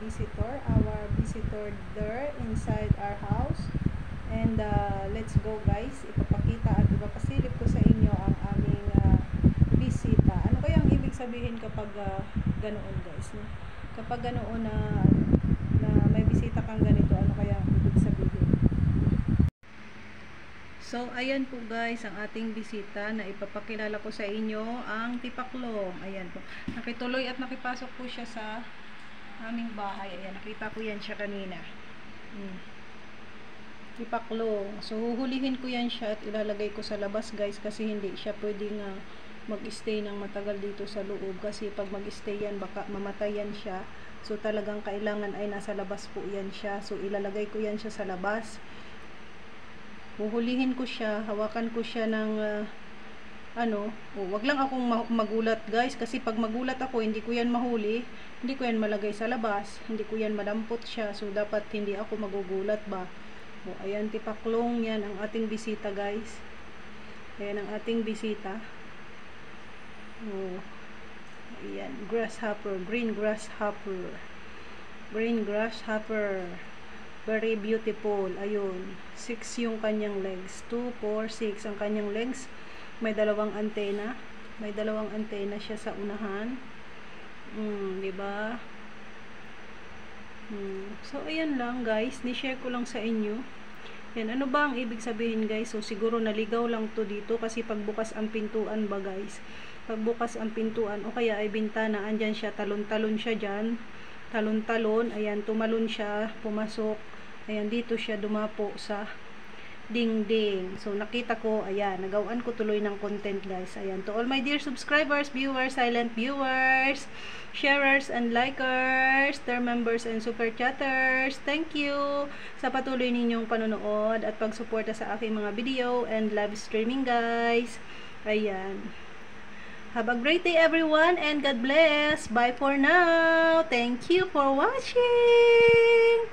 visitor there inside our house. And let's go guys, ipapakita at ipapasilip ko sa inyo ang aming bisita. Ano kaya ang ibig sabihin kapag ganoon guys, no? Kapag ganoon na may bisita kang ganito, ano kaya ang ibig sabihin? So ayan po guys, ang ating bisita na ipapakilala ko sa inyo, ang tipaklong. Ayan po, nakituloy at nakipasok po siya sa aming bahay. Ayan, nakita ko yan siya kanina. Tipaklong. So huhulihin ko yan siya at ilalagay ko sa labas guys, kasi hindi siya pwedeng mag-stay ng matagal dito sa loob, kasi pag mag-stay yan baka mamatayan siya. So talagang kailangan ay nasa labas po yan siya. So ilalagay ko yan siya sa labas, huhulihin ko siya, hawakan ko siya ng wag lang akong magulat guys, kasi pag magulat ako hindi ko yan mahuli, hindi ko yan malagay sa labas, hindi ko yan madampot siya. So dapat hindi ako magugulat ba. Ayan, tipaklong yan ang ating bisita guys. Ayan ang ating bisita. Ayan, grasshopper, green grasshopper, very beautiful. Ayun, 6 yung kanyang legs, 2, 4, 6 ang kanyang legs. May dalawang antena siya sa unahan. Diba? So ayan lang guys, ni-share ko lang sa inyo. Yan, ano ba ang ibig sabihin guys? So siguro naligaw lang to dito, kasi pagbukas ang pintuan ba guys, pagbukas ang pintuan o kaya ay bintana, andyan siya, talon-talon siya dyan, talon-talon. Ayan, tumalon siya, pumasok. Ayan, dito siya dumapo sa ding-ding. So nakita ko, ayan, nagawan ko tuloy ng content guys. Ayan, to all my dear subscribers, viewers, silent viewers, sharers and likers, their members and super chatters, thank you sa patuloy ninyong panonood at pagsuporta sa aking mga video and live streaming guys. Ayan, have a great day everyone and God bless. Bye for now. Thank you for watching.